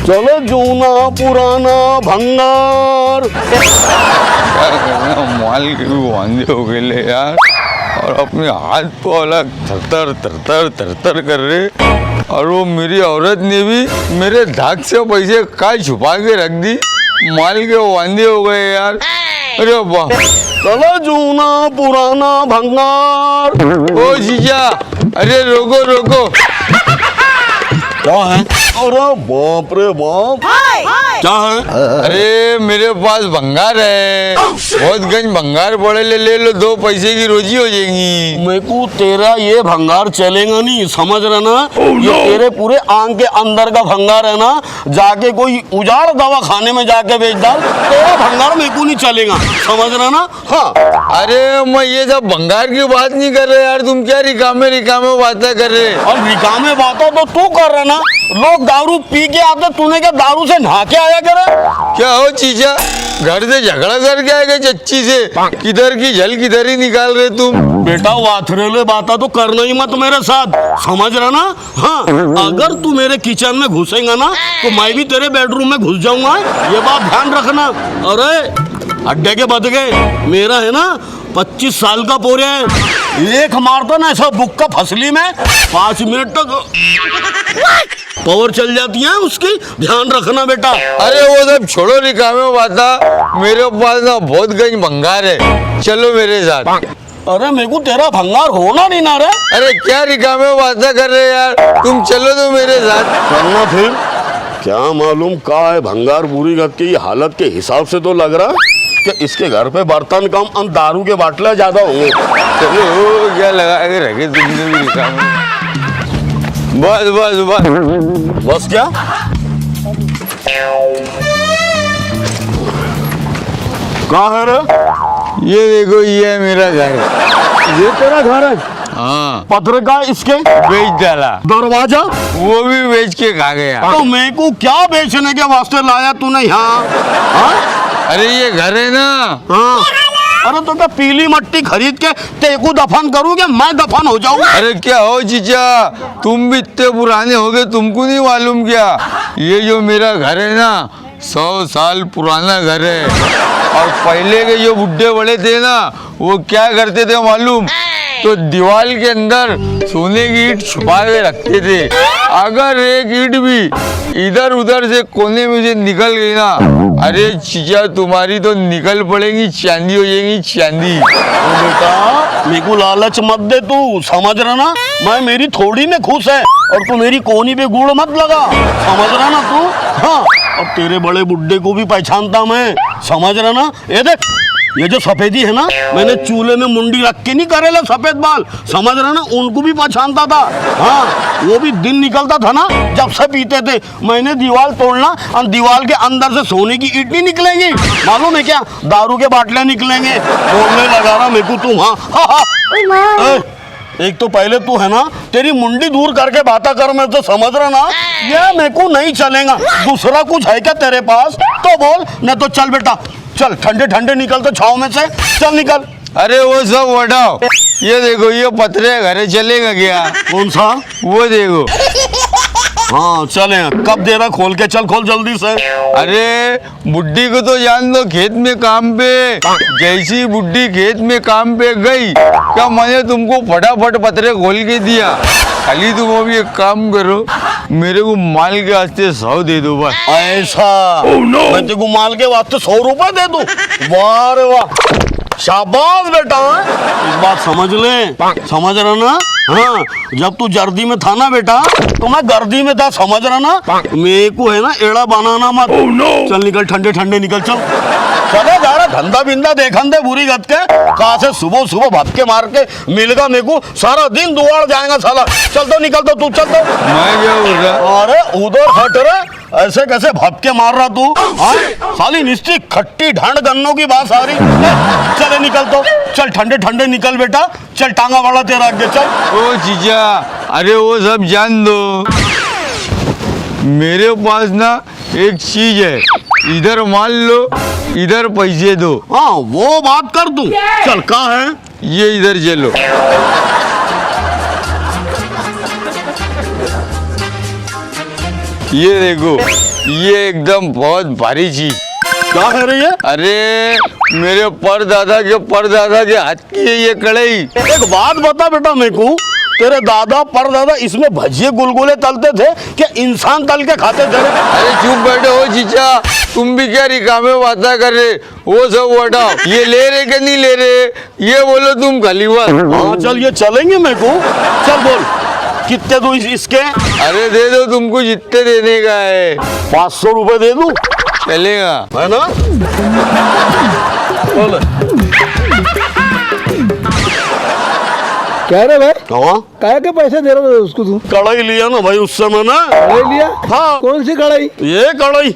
चलो जूना पुराना भंगार। माल के भी वांदे हो गए यार, और अपने हाथ को अलग थरथर थरथर थरथर कर रहे। और वो मेरी औरत ने भी मेरे धाक से पैसे काय छुपा के रख दी। माल के वांदे हो गए यार। अरे वाह, चलो जूना पुराना भंगार। ओ जीजा, अरे रोको रोको। क्या है? अरे बाप रे बाप, क्या है? अरे मेरे पास भंगार है, बहुत गंज भंगार पड़े, ले लो, 2 पैसे की रोजी हो जाएंगी। मेरे को तेरा ये भंगार चलेगा नहीं, समझ रहा ना? ये तेरे पूरे आंख के अंदर का भंगार है ना, जाके कोई उजाड़ दवा खाने में जाके बेच डाल, तेरा भंगार मेरे को नहीं चलेगा, समझ रहा ना? हाँ। अरे मैं ये सब भंगार की बात नहीं कर रहे यार, तुम क्या रिकामे बातें कर रहे। और रिकामे बातों तो तू कर रहा ना, लोग दारू पी के आते, तूने क्या दारू से नहा के आया करे? क्या हो चीजा, घर से झगड़ा करके आए गए चच्ची से, किधर की जल किधर ही निकाल रहे तुम। बेटा वाथरेले बाता तो करना ही मत मेरे साथ, समझ रहा ना? हाँ, अगर तू मेरे किचन में घुसेगा ना तो मैं भी तेरे बेडरूम में घुस जाऊंगा, ये बात ध्यान रखना। अरे अड्डे के बद गए, मेरा है ना 25 साल का पोरे है, एक मारता ना ऐसा बुक्का फसली में 5 मिनट तक पावर चल जाती है उसकी, ध्यान रखना बेटा। अरे वो सब छोड़ो रिकामे बाता, मेरे पास ना बहुत गंज भंगार है, चलो मेरे साथ। अरे मेरे को तेरा भंगार होना नहीं ना रे। अरे क्या रिकामे बातें कर रहे यार, तुम चलो तो मेरे साथ। करना फिर क्या मालूम का है भंगार बुरी गत की हालत के हिसाब से तो लग रहा कि इसके घर पे बर्तन कम और दारू के बाटले ज्यादा होंगे। चलो क्या लगा के रखे तुमने भी रिकामे। बस बस बस बस क्या? कहाँ है रे? ये देखो, ये है मेरा घर। ये तेरा घर है? हाँ, पत्र का इसके बेच डाला, दरवाजा वो भी बेच के खा गया। तो मेरे को क्या बेचने के वास्ते लाया तूने यहाँ? हाँ? अरे ये घर है ना। हाँ। अरे तो क्या पीली मट्टी खरीद के तेको दफन करूँ क्या मैं दफन हो जाऊँ? अरे क्या हो जीजा, तुम भी इतने पुराने हो गए, तुमको नहीं मालूम क्या? ये जो मेरा घर है ना 100 साल पुराना घर है। और पहले के जो बुड्ढे बड़े थे ना, वो क्या करते थे मालूम? तो दीवार के अंदर सोने की ईंट छुपा के रखते थे। अगर एक ईंट भी इधर उधर से कोने में से निकल गई ना, अरे चीजा तुम्हारी तो निकल पड़ेगी, चांदी हो जाएगी चांदी। बेटा मेरे को लालच मत दे तू, समझ रहा ना? मैं मेरी थोड़ी में खुश है और तू मेरी कोनी पे गुड़ मत लगा, समझ रहा ना तू? हाँ, अब तेरे बड़े बुड्ढे को भी पहचानता मैं, समझ रहा ना? ये देख, ये जो सफेदी है ना, मैंने चूल्हे में मुंडी रख के नहीं करेला सफेद बाल, समझ रहा ना? उनको भी पहचानता था। हाँ, वो भी दिन निकलता था ना जब से पीते थे, मैंने दीवार तोड़ना और दीवार के अंदर से सोने की ईंट नहीं निकलेंगी, मालूम है क्या? दारू के बाटले निकलेंगे। बोलने लगा रहा मेरे को तुम। हाँ हाँ हाँ। एक तो पहले तू है ना, तेरी मुंडी दूर करके बातें कर, मैं तो समझ रहा ना, ये मेरे को नहीं चलेगा। दूसरा कुछ है क्या तेरे पास तो बोल, नहीं तो चल बेटा, चल ठंडे ठंडे निकल तो छाव में से, चल निकल। अरे वो सब हटाओ, ये देखो, ये पतरे घरे चलेगा क्या? कौन सा? वो देखो। हाँ चले, कब दे रहा? खोल के चल, खोल जल्दी से। अरे बुड्ढी को तो जान दो खेत में काम पे, जैसी बुड्ढी खेत में काम पे गई, क्या मैंने तुमको फटाफट पतरे खोल के दिया? खाली तुम अभी एक काम करो, मेरे को माल के वास्ते 100 दे दो बस। ऐसा? मैं तेरे को माल के वास्ते 100 रुपए दे दूं? वाह रे वाह, शाबाश बेटा। इस बात समझ ले, समझ रहा ना? हाँ, जब तू जर्दी में था ना बेटा, तो मैं गर्दी में था, समझ रहा ना? मेरे को है ना एड़ा बनाना मत। चल निकल, ठंडे ठंडे निकल, चल। चले जा रहा, धंधा बिंदा देखन दे बुरी गत के, कहा से सुबह सुबह भपके मार के मिलेगा मेरे को, सारा दिन दुआड़ जाएगा साला। चल तो निकल, तो तू चल तो। मैं क्या बोल रहा? अरे उधर हट रे, ऐसे कैसे भपके मार रहा तू? हाँ, साली निश्चित खट्टी ढांड गन्नों की बात सारी। चले निकल तो, चल ठंडे ठंडे निकल बेटा, चल टांगा वाला तेरा आगे, चल। ओ जीजा, अरे वो सब जान दो, मेरे पास ना एक चीज है, इधर मान लो, इधर पैसे दो। हाँ वो बात कर तू, चल कहाँ है? ये इधर चलो। ये देखो, ये एकदम बहुत भारी चीज। क्या है रे ये? अरे मेरे परदादा के हाथ की है ये कढ़ाई। एक बात बता बेटा मेरे को, तेरे दादा परदादा इसमें भजिए गुलगुले तलते थे क्या इंसान तल के खाते थे? अरे चुप बैठे हो जीजा, तुम भी क्या रिकामे बातें कर रहे, वो सब हटाओ। ये ले रहे कि नहीं ले रहे ये बोलो तुम खाली बात। हाँ चल ये चलेंगे मेरे को, चल बोल कितने दो इसके? अरे दे दो, तुमको जितने देने का है। 500 रुपए दे दूं? चलेगा है ना? बोल। क्या रे भाई, हाँ काय के पैसे दे रहे हो उसको? तू कढ़ाई लिया ना भाई उस समय ना। कढ़ाई लिया? हाँ। कौन सी कढ़ाई? ये कढ़ाई।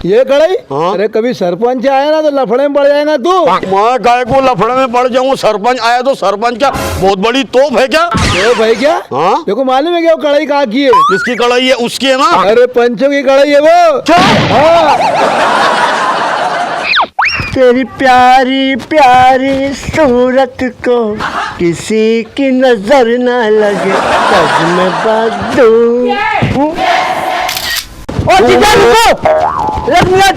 ये कढ़ाई? हाँ। अरे कभी सरपंच आया ना तो लफड़े में पड़ जाए ना तू। मैं काय को लफड़े में पड़ जाऊं? सरपंच आया तो सरपंच क्या बहुत बड़ी तोप है क्या? ओ भाई क्या? हाँ? देखो मालूम है क्या वो कढ़ाई कहाँ की है? किसकी कढ़ाई है? उसकी है ना? अरे पंचों की कढ़ाई है वो। क्या? हाँ। तेरी प्यारी प्यारी सूरत को किसी की नजर न लगे, सज में बदू। ओ जीजा रुको, एक मिनट,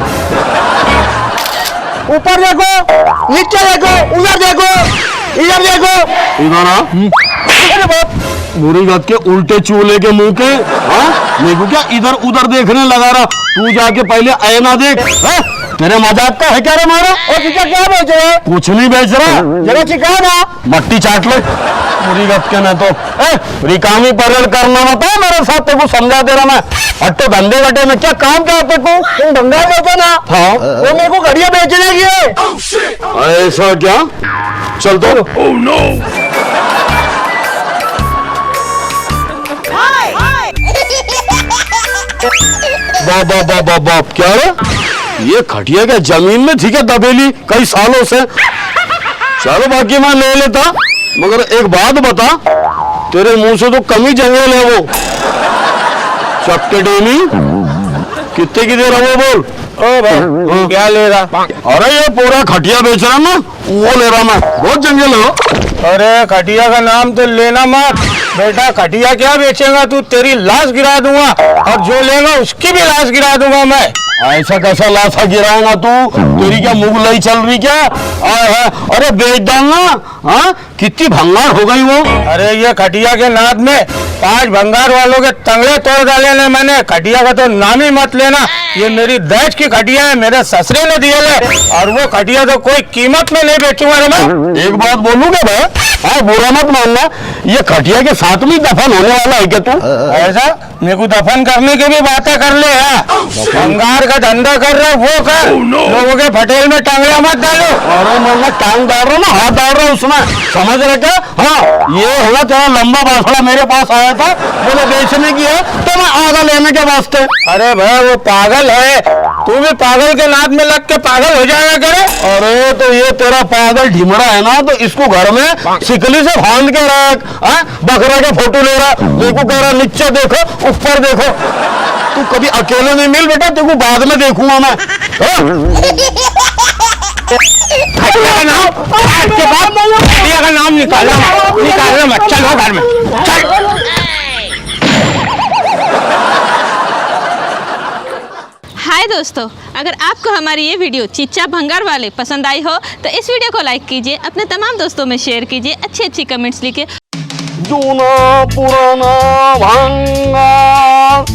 ऊपर देखो, नीचे देखो, उधर देखो, इधर देखो। इधर आ। अरे बाप, बुरी गत के उल्टे चूल्हे के मुंह के। हाँ मेरे को क्या इधर उधर देखने लगा रहा? तू जाके पहले आईना देख। हाँ? तेरे मजाक का है क्या रे मारा? ओ जीजा क्या बेच रहे हो? कुछ नहीं बेच रहा। जरा चिकाओ ना। मट्टी चाट ले बुरी गत के। न तो रिकामी परल करना मत है मेरे साथ, तेरे को समझा दे रहा मैं। हट्टो धंधे वटे में क्या काम क्या होते को? तुम भंगार बेचो ना। हाँ वो मेरे को घड़िया बेचने की है। ऐसा क्या? चल तो। बाप बाप बाप बाप, क्या है ये? खटिया क्या जमीन में थी क्या दबेली कई सालों से? चलो बाकी मैं ले लेता, मगर एक बात बता, तेरे मुंह से तो कम ही जंगल है वो। चक्के डेली कितने की दे रहा वो बोल? ओ भाई क्या ले रहा? अरे ये पूरा खटिया बेच रहा ना, वो ले रहा मैं। बहुत जंगल है वो। अरे खटिया का नाम तो लेना मत बेटा। खटिया क्या बेचेगा तू? तेरी लाश गिरा दूंगा और जो लेगा उसकी भी लाश गिरा दूंगा मैं। ऐसा कैसा लाशा गिराएगा तू? तेरी क्या मुगलाई चल रही क्या? अरे बेच डालना। हाँ कितनी भंगार हो गई वो? अरे ये खटिया के नाद में 5 भंगार वालों के तंगड़े तोड़ डाले ने मैंने। खटिया का तो नाम ही मत लेना। ये मेरी दहेज की खटिया है, मेरे ससुरे ने दिए ले, और वो खटिया तो कोई कीमत में नहीं बेचूंगा रे मैं। एक बात बोलूंगा भाई, हाँ बुरा मत मानना, ये खटिया के साथ में दफन होने वाला है क्या तू? ऐसा मेरे को दफन करने की भी बातें कर ले। भंगार का धंधा कर रहे वो कर। लोगों के फटेल में टांगड़िया मत डालो। अरे मैं टांग डाल रहा ना, हाथ डाल रहा उसमें, समझ रहे क्या? हाँ ये होगा तेरा लंबा बासड़ा मेरे पास आया था, बोले बेचने की है तो मैं आधा लेने के वास्ते। अरे भाई वो पागल है, तू भी पागल के नाद में लग के पागल हो जाएगा करे। अरे तो ये तेरा पागल ढिमरा है ना, तो इसको घर में सिकली से बांध के रख। बकरा के फोटो ले रहा, देखो कह रहा नीचे देखो ऊपर देखो। तू कभी अकेले नहीं मिल बेटा, तेरे को बाद में देखूंगा मैं। खटिया का नाम निकालना मत। चलो घर में चल। हाय दोस्तों, अगर आपको हमारी ये वीडियो चिच्चा भंगार वाले पसंद आई हो तो इस वीडियो को लाइक कीजिए, अपने तमाम दोस्तों में शेयर कीजिए, अच्छी कमेंट्स लिखिए। जूना पुराना भंगार,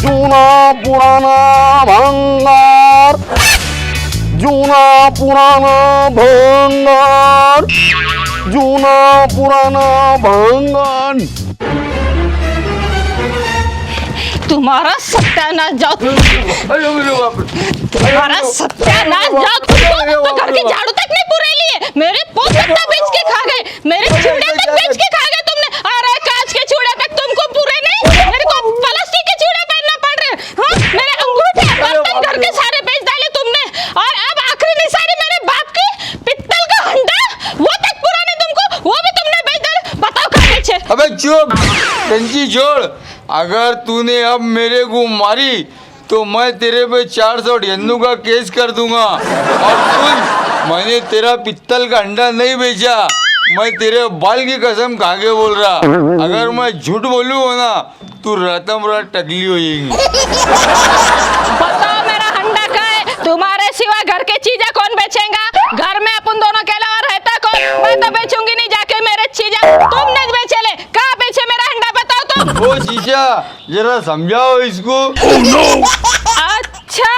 जूना पुराना भंगार, जूना पुराना भंगार, जूना पुराना भंगार। तुम्हारा सत्यानाश जाओ, तुम्हारा सत्यानाश जाओ। तो घर की झाड़ू तक नहीं पूरे लिए, मेरे पोस्ट तक बेच के खा गए, मेरे चूड़े तक बेच के खा गए तुमने। अरे कांच के चूड़े तक तुमको पूरे नहीं, मेरे को प्लास्टिक के चूड़े पहनना पड़ रहे। हाँ मेरे अंगूठे बर्तन घर के सारे बेच डाले तुमने, और अब आखिरी निशानी मेरे बाप की पित्तल का हंडा, वो तक पूरा नहीं तुमको, वो भी तुमने बेच डाले। बताओ कहाँ बेचे? अबे चुप, टंची छोड़। अगर तूने अब मेरे को मारी तो मैं तेरे पे 498 का केस कर दूंगा। और सुन, मैंने तेरा पित्तल का अंडा नहीं बेचा, मैं तेरे बाल की कसम खा के बोल रहा, अगर मैं झूठ बोलूँ ना तू रातम रात टकली हो जाएगी। बताओ मेरा हंडा का है, तुम्हारे सिवा घर के चीजें कौन बेचेगा? घर में अपन दोनों के अलावा रहता कौन? मैं तो बेचूंगी नहीं जाके मेरे चीजें, तुम नहीं बेचे ले। कहाँ बेचे मेरा हंडा बताओ तुम। ओ शीशा जरा समझाओ इसको। अच्छा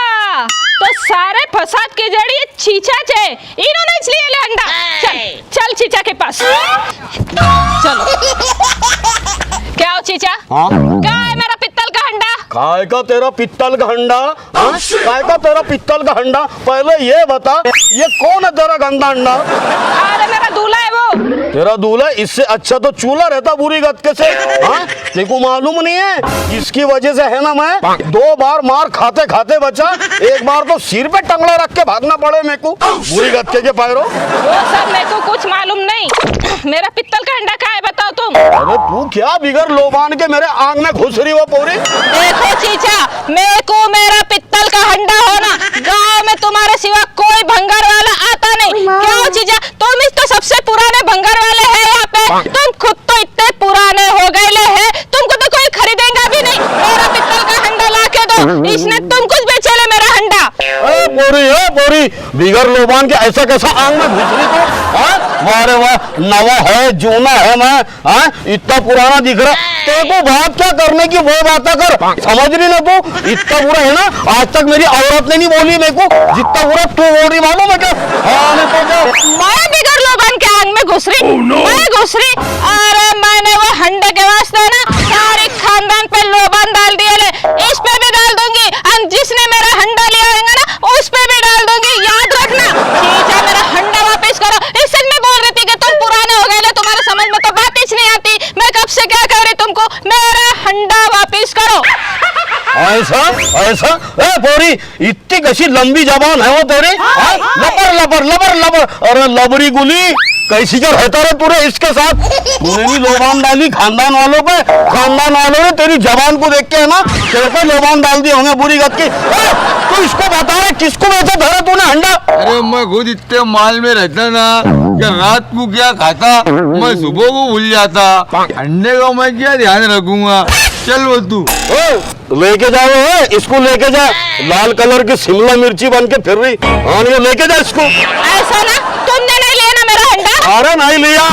तो सारे फसाद की जड़ ये चीचा है, इन्होंने इसलिए ले अंडा। चल चल चीचा के पास चलो। क्या हो चीचा? हाँ? क्या है मेरा पित्तल का हंडा? काय का तेरा पित्तल का हंडा? हाँ? काय का तेरा पित्तल का हंडा? पहले ये बता, ये कौन है तेरा गंदा अंडा? अरे मेरा दूल्हा है वो। तेरा दूल्हा? इससे अच्छा तो चूल्हा रहता बुरी गत्ते से। हाँ? तेरे को मालूम नहीं है इसकी वजह से है ना मैं 2 बार मार खाते खाते बचा, एक बार तो सिर पे टंगड़ा रख के भागना पड़े मेरे को बुरी गत्ते के पैरों। वो सब मेरे को कुछ मालूम नहीं। मेरा पित्तल का अंडा कहाँ है बताओ तुम। अरे तू क्या बिगर लोबान के मेरे आंग में घुस रही हो पूरी? देखो चीचा, मेरे को मेरा पित्तल का हंडा होना, गांव में तुम्हारे सिवा कोई भंगार वाला आता नहीं। क्या हो चीचा, तुम इस तो सबसे पुराने भंगार वाले हैं यहाँ पे। तुम खुद तो इतने पुराने हो गए हैं, तुमको तो कोई खरीदेगा भी नहीं। मेरा पित्तल का हंडा ला के दो, इसने तुम कुछ बेचे ले मेरा हंडा। बोरी बिगर लोबान के ऐसा कैसा आंग में घुस रही तू? हाँ? वाह रे वाह, नवा है जूना है मैं। हाँ? इतना पुराना दिख रहा, तेरे को बात क्या करने की वो बात कर, समझ रही ना तू? इतना बुरा है ना, आज तक मेरी औरत ने नहीं बोली मेरे को जितना बुरा तू बोल रही, मालूम है क्या? हाँ नहीं तो क्या? मैं बिगर लोबान के आंग में घुस रही? मैं घुस रही? अरे मैंने वो हंडे के वास्ते ना सारे खानदान पे लोबान डाल दिए ले, इस पे भी डाल दूंगी, और जिसने मेरा हंडा लिया होगा ना उस पे भी डाल दूंगी, याद रखना। चीचा मेरा हंडा वापस करो। इससे मैं बोल रही थी कि तुम पुराने हो गए, तुम्हारे समझ में तो बात ही नहीं आती। मैं कब से क्या कह रही तुमको, मेरा हंडा वापस करो। ऐसा ऐसा? बोरी इतनी कशी लंबी जबान है वो तेरी? हाँ? लबर लबर लबर लबर, अरे लबरी गुली कैसी का रहता रहे तूने इसके साथ? तूने नहीं लोबान डाली खानदान वालों पे, खानदान वालों ने तेरी जबान को देख के है ना तेरे पे लोबान डाल दिए होंगे बुरी गत की। तू इसको बता रहे किसको बेचा धरा तूने हंडा? अरे मैं खुद इतने माल में रहता ना कि रात को क्या खाता मैं सुबह को भूल जाता, अंडे का मैं क्या ध्यान रखूंगा। चल वो तू लेके जाओ, इसको लेके जा, लाल कलर की शिमला मिर्ची बन के फिर रही। हाँ नहीं लेके जा इसको। ऐसा ना, तुमने नहीं लिया ना मेरा हंडा? अरे नहीं लिया।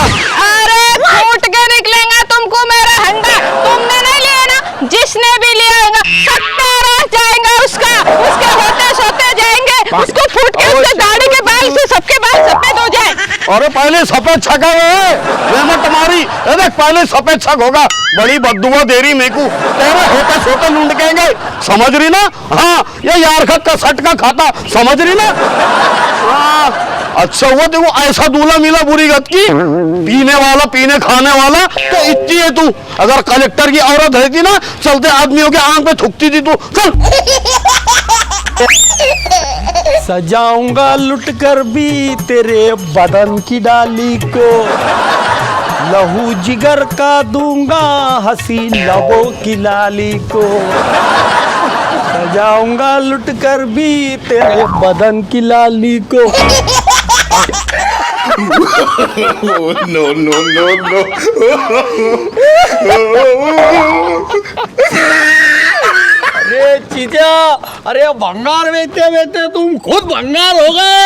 अरे फूट के निकलेगा तुमको मेरा हंडा। तुमने नहीं लिया ना, जिसने भी लिया होगा सत्यानाश जाएगा उसका, उसके होते सोते जाएंगे, उसको फूट के उसके दाढ़ी के बाल से सबके बाल सफेद हो जाए। अरे पहले सफेद छका है तुम्हारी, देख पहले सफेद छक होगा, बड़ी बददुआ दे रही मेरे को, तेरे होते सोते लूंड केंगे, समझ रही ना? हाँ ये यार का सट का खाता, समझ रही ना? हाँ अच्छा हुआ देखो ऐसा दूल्हा मिला बुरी गत की, पीने वाला पीने खाने वाला, तो इतनी है तू। अगर कलेक्टर की औरत रहती ना चलते आदमियों के आंख पे थूकती थी तू। चल सजाऊंगा लुट कर भी तेरे बदन की डाली को, लहू जिगर का दूंगा हंसी लबों की लाली को। सजाऊंगा लुट कर भी तेरे बदन की लाली को। अरे चीजा, अरे भंगार बेचते बेचते तुम खुद भंगार हो गए।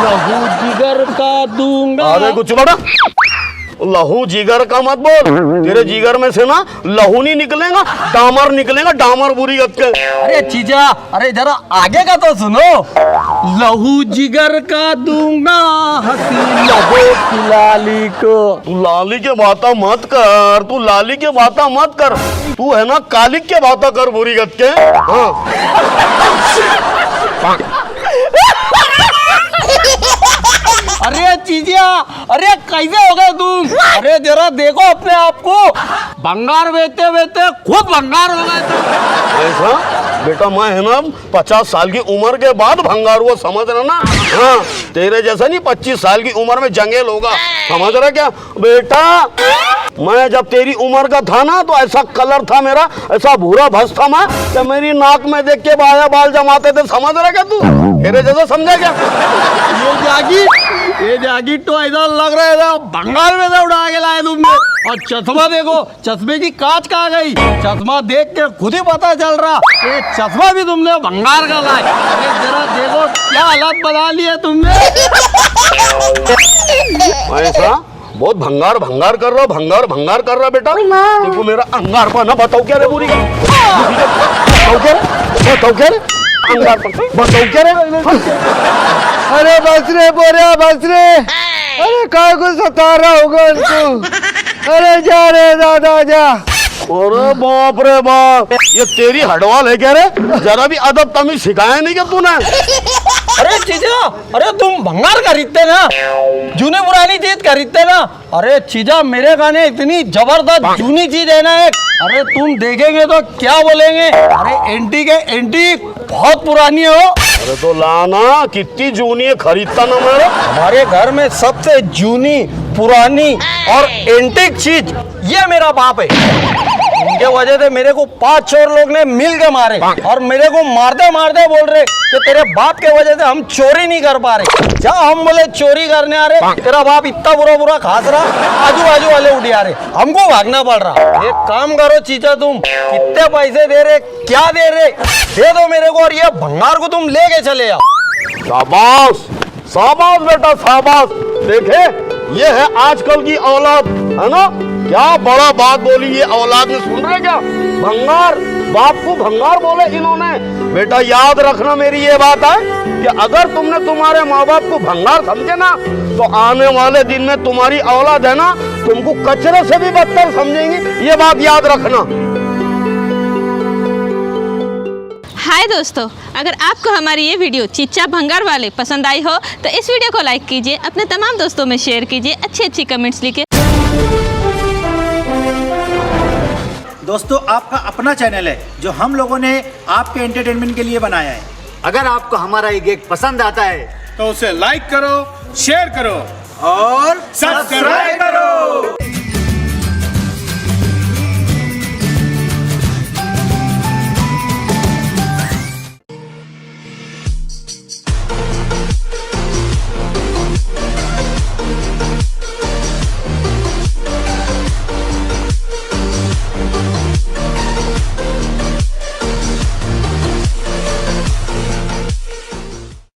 लहू जिगर का दूंगा। अरे कुछ बड़ा लहू जिगर का मत बोल, तेरे जिगर में से ना लहू नहीं निकलेगा, डामर निकलेगा, डामर बुरी गत के। अरे चीजा, अरे जरा आगे का तो सुनो। लहू जिगर का दूंगा हंसी लबों की लाली को। तू लाली के बाता मत कर, तू लाली के बाता मत कर, तू है ना कालिक के बाता कर बुरी गत के। हाँ अरे चीजिया, अरे कैसे हो गए तुम? अरे जरा देखो अपने आप को, भंगार बेचते बेचते खुद भंगार हो गए तुम। ऐसा बेटा मैं है ना 50 साल की उम्र के बाद भंगार हुआ, समझ रहा ना? हाँ तेरे जैसा नहीं 25 साल की उम्र में जंगेल होगा, समझ रहा क्या बेटा? मैं जब तेरी उम्र का था ना तो ऐसा कलर था मेरा, ऐसा भूरा भस था मैं कि मेरी नाक में देख के बाया बाल जमाते थे, समझ रहा क्या तू? तेरे जैसा समझा क्या? ये जागी ये जैकेट तो ऐसा लग रहा है बंगाल में से उड़ा के लाए तुमने। और चश्मा देखो, चश्मे की कांच कहाँ गई? चश्मा देख के खुद ही पता चल रहा ये चश्मा भी तुमने बंगाल का लाए। अरे जरा देखो क्या हालत बना ली है तुमने। ऐसा बहुत भंगार भंगार कर रहा, भंगार भंगार कर रहा बेटा। देखो मेरा अंगार पर ना बताओ क्या रे पूरी का, बताओ क्या रे, बताओ क्या रे, अंगार पर बताओ क्या रे। अरे बस रे बोरिया बस रे, अरे काय को सता रहा होगा तू, अरे जा रे दादा जा। अरे बाप रे बाप, ये तेरी हड़वाल है क्या रे? जरा भी अदब तमीज सिखाया नहीं क्या तूने? अरे चीजा, अरे तुम भंगार खरीदते ना, जूने पुरानी चीज खरीदते ना। अरे चीजा मेरे गाने इतनी जबरदस्त जूनी चीज है ना एक, अरे तुम देखेंगे तो क्या बोलेंगे। अरे एंटी के एंटी बहुत पुरानी है वो। अरे तो लाना कितनी जूनी है, खरीदता ना मेरे। हमारे घर में सबसे जूनी पुरानी और एंटीक चीज ये मेरा बाप है। इनके वजह से मेरे को 5 चोर लोग ने मिल के मारे और मेरे को मारते मारते बोल रहे कि तेरे बाप के वजह से हम चोरी नहीं कर पा रहे। जब हम बोले चोरी करने आ रहे, तेरा बाप इतना बुरा बुरा खास रहा, आजू बाजू वाले उड़ी आ रहे, हमको भागना पड़ रहा। एक काम करो चीचा, तुम कितने पैसे दे रहे, क्या दे रहे, दे दो मेरे को और ये भंगार को तुम लेके चले आओ। शाबाश शाबाश बेटा शाबाश। देखे ये है आजकल की औलाद, है ना? क्या बड़ा बात बोली ये औलाद ने, सुन रहे क्या? भंगार, बाप को भंगार बोले इन्होंने। बेटा याद रखना मेरी ये बात है कि अगर तुमने तुम्हारे माँ बाप को भंगार समझे ना, तो आने वाले दिन में तुम्हारी औलाद है ना, तुमको कचरे से भी बदतर समझेंगी। ये बात याद रखना। हाय दोस्तों, अगर आपको हमारी ये वीडियो चिच्चा भंगार वाले पसंद आई हो तो इस वीडियो को लाइक कीजिए, अपने तमाम दोस्तों में शेयर कीजिए, अच्छी अच्छी कमेंट्स लिखे। दोस्तों आपका अपना चैनल है जो हम लोगों ने आपके एंटरटेनमेंट के लिए बनाया है। अगर आपको हमारा ये गीत पसंद आता है तो उसे लाइक करो, शेयर करो और सब्सक्राइब करो।